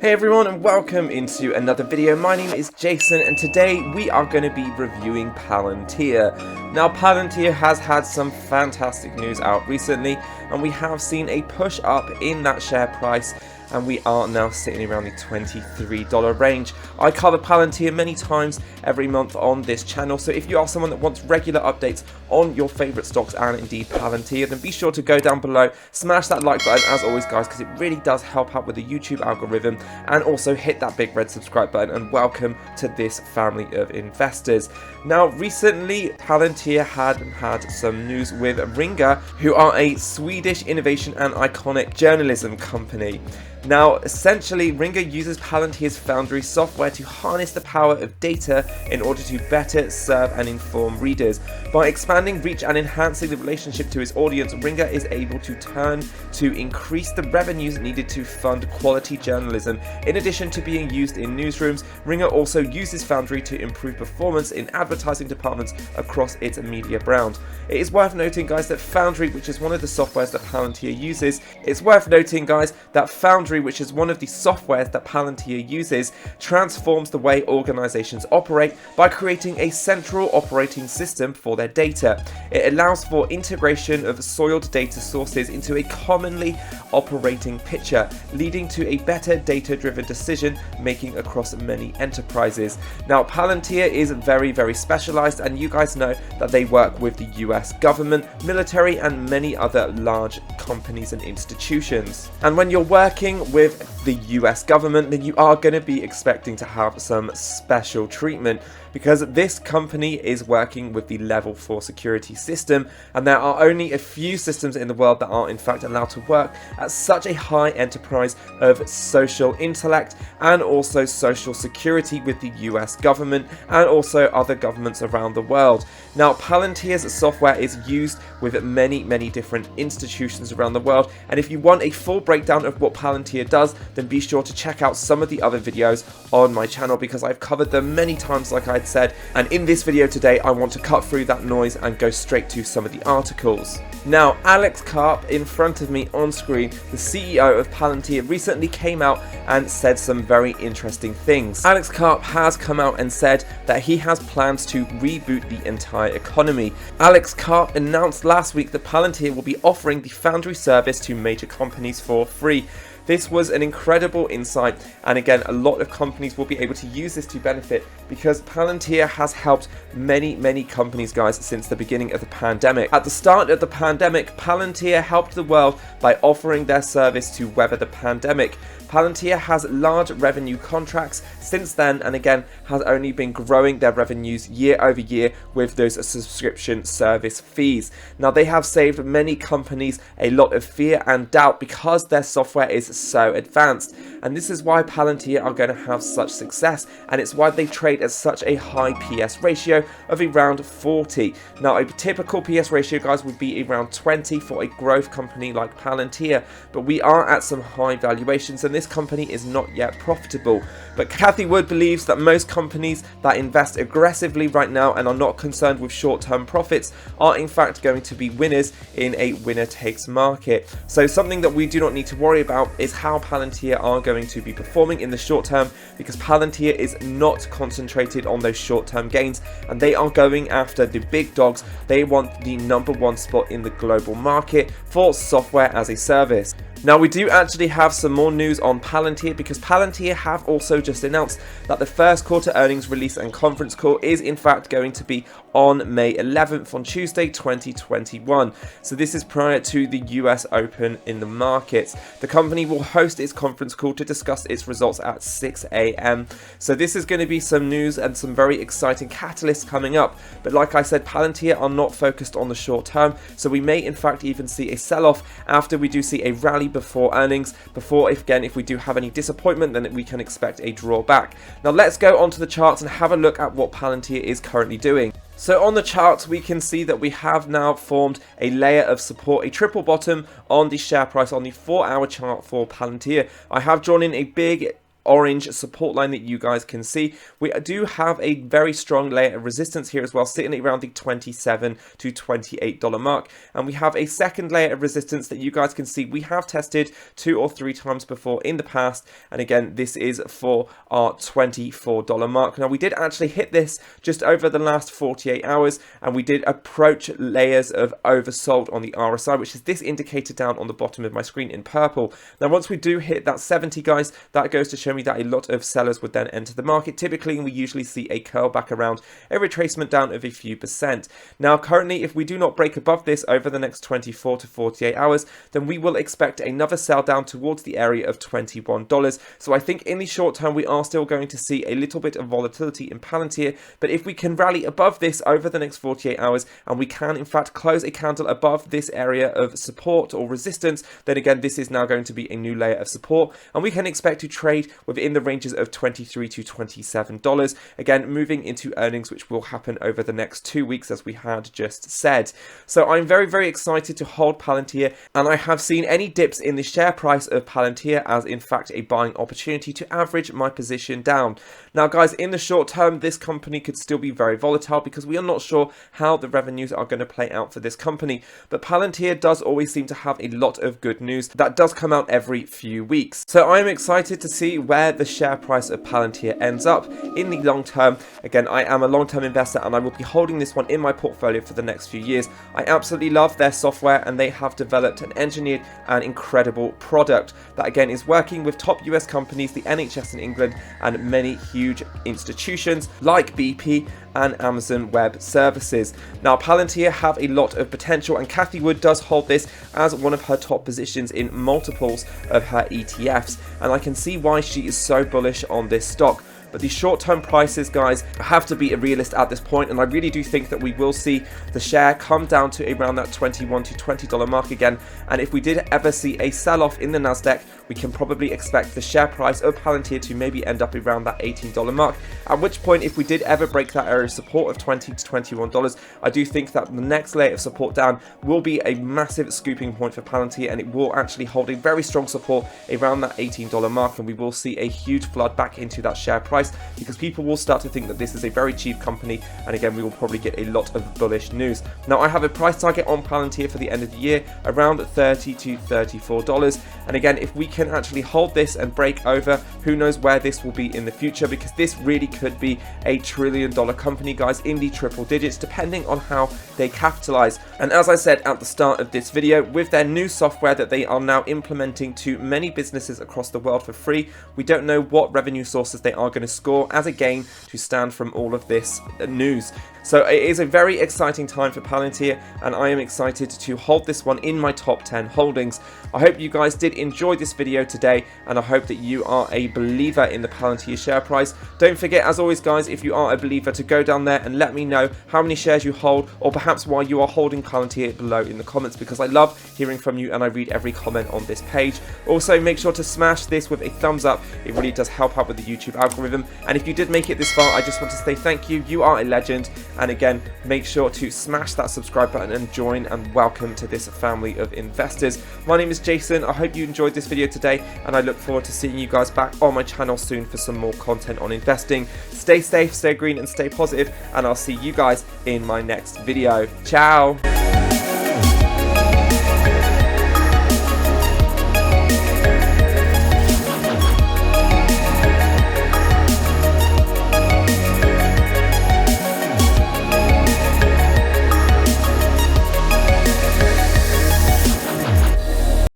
Hey everyone and welcome into another video. My name is Jason and today we are going to be reviewing Palantir. Now Palantir has had some fantastic news out recently and we have seen a push up in that share price and we are now sitting around the $23 range. I cover Palantir many times every month on this channel, so if you are someone that wants regular updates on your favourite stocks and indeed Palantir, then be sure to go down below, smash that like button as always guys, because it really does help out with the YouTube algorithm, and also hit that big red subscribe button, and welcome to this family of investors. Now recently Palantir had some news with Ringa, who are a Swedish innovation and iconic journalism company. Now, essentially, Ringa uses Palantir's Foundry software to harness the power of data in order to better serve and inform readers. By expanding reach and enhancing the relationship to its audience, Ringa is able to turn to increase the revenues needed to fund quality journalism. In addition to being used in newsrooms, Ringa also uses Foundry to improve performance in advertising departments across its media brand. It is worth noting, guys, that Foundry, which is one of the softwares that Palantir uses, transforms the way organizations operate by creating a central operating system for their data. It allows for integration of soiled data sources into a commonly operating picture, leading to a better data-driven decision making across many enterprises. Now, Palantir is very specialized, and you guys know that they work with the US government, military, and many other large companies and institutions. And when you're working with the US government, then you are going to be expecting to have some special treatment, because this company is working with the level 4 security system, and there are only a few systems in the world that are in fact allowed to work at such a high enterprise of social intellect and also social security with the US government and also other governments around the world. Now, Palantir's software is used with many different institutions around the world, and if you want a full breakdown of what Palantir does, then be sure to check out some of the other videos on my channel, because I've covered them many times like I said, and in this video today I want to cut through that noise and go straight to some of the articles. Now, Alex Karp in front of me on screen, the CEO of Palantir, recently came out and said some very interesting things. Alex Karp has come out and said that he has plans to reboot the entire economy. Alex Karp announced last week that Palantir will be offering the Foundry service to major companies for free. This was an incredible insight, and again, a lot of companies will be able to use this to benefit, because Palantir has helped many companies, guys, since the beginning of the pandemic. At the start of the pandemic, Palantir helped the world by offering their service to weather the pandemic. Palantir has large revenue contracts since then, and again has only been growing their revenues year over year with those subscription service fees. Now, they have saved many companies a lot of fear and doubt because their software is so advanced, and this is why Palantir are going to have such success, and it's why they trade at such a high PS ratio of around 40. Now, a typical PS ratio, guys, would be around 20 for a growth company like Palantir, but we are at some high valuations and this company is not yet profitable. But Cathie Wood believes that most companies that invest aggressively right now and are not concerned with short-term profits are in fact going to be winners in a winner-takes market. So something that we do not need to worry about is how Palantir are going to be performing in the short term, because Palantir is not concentrated on those short-term gains and they are going after the big dogs. They want the #1 spot in the global market for software as a service. Now, we do actually have some more news on Palantir, because Palantir have also just announced that the first quarter earnings release and conference call is in fact going to be on May 11th, on Tuesday 2021. So this is prior to the US Open in the markets. The company will host its conference call to discuss its results at 6 a.m. So this is going to be some news and some very exciting catalysts coming up. But like I said, Palantir are not focused on the short term, so we may in fact even see a sell-off after we do see a rally before earnings, before if we do have any disappointment, then we can expect a drawback. Now let's go onto the charts and have a look at what Palantir is currently doing. So on the charts, we can see that we have now formed a layer of support, a triple bottom on the share price on the 4-hour chart for Palantir. I have drawn in a big orange support line that you guys can see. We do have a very strong layer of resistance here as well, sitting around the $27 to $28 mark, and we have a second layer of resistance that you guys can see we have tested 2 or 3 times before in the past, and again this is for our $24 mark. Now we did actually hit this just over the last 48 hours, and we did approach layers of oversold on the RSI, which is this indicator down on the bottom of my screen in purple. Now once we do hit that 70, guys, that goes to show me that a lot of sellers would then enter the market. Typically we usually see a curl back around a retracement down of a few percent. Now currently, if we do not break above this over the next 24 to 48 hours, then we will expect another sell down towards the area of $21. So I think in the short term we are still going to see a little bit of volatility in Palantir, but if we can rally above this over the next 48 hours, and we can in fact close a candle above this area of support or resistance, then again this is now going to be a new layer of support, and we can expect to trade within the ranges of $23 to $27, again moving into earnings which will happen over the next 2 weeks, as we had just said. So I'm very excited to hold Palantir, and I have seen any dips in the share price of Palantir as in fact a buying opportunity to average my position down. Now guys, in the short term this company could still be very volatile because we are not sure how the revenues are going to play out for this company, but Palantir does always seem to have a lot of good news that does come out every few weeks. So I'm excited to see where the share price of Palantir ends up in the long term. Again, I am a long-term investor and I will be holding this one in my portfolio for the next few years. I absolutely love their software, and they have developed and engineered an incredible product that again is working with top US companies, the NHS in England, and many huge institutions like BP and Amazon Web Services. Now Palantir have a lot of potential, and Cathie Wood does hold this as one of her top positions in multiples of her ETFs, and I can see why she is so bullish on this stock. But the short-term prices, guys, have to be a realist at this point, and I really do think that we will see the share come down to around that $21 to $20 mark again. And if we did ever see a sell-off in the Nasdaq, we can probably expect the share price of Palantir to maybe end up around that $18 mark, at which point if we did ever break that area of support of $20 to $21, I do think that the next layer of support down will be a massive scooping point for Palantir, and it will actually hold a very strong support around that $18 mark, and we will see a huge flood back into that share price because people will start to think that this is a very cheap company, and again we will probably get a lot of bullish news. Now I have a price target on Palantir for the end of the year around $30 to $34, and again if we can actually hold this and break over, who knows where this will be in the future, because this really could be a $1 trillion company, guys, in the triple digits depending on how they capitalize. And as I said at the start of this video, with their new software that they are now implementing to many businesses across the world for free, we don't know what revenue sources they are going to score as a gain to stand from all of this news. So it is a very exciting time for Palantir, and I am excited to hold this one in my top 10 holdings. I hope you guys did enjoy this video today, and I hope that you are a believer in the Palantir share price. Don't forget, as always guys, if you are a believer, to go down there and let me know how many shares you hold, or perhaps why you are holding Palantir below in the comments, because I love hearing from you and I read every comment on this page. Also make sure to smash this with a thumbs up, it really does help out with the YouTube algorithm. And if you did make it this far, I just want to say thank you, you are a legend. And again, make sure to smash that subscribe button and join and welcome to this family of investors. My name is Jason, I hope you enjoyed this video today, and I look forward to seeing you guys back on my channel soon for some more content on investing. Stay safe, stay green and stay positive, and I'll see you guys in my next video. Ciao!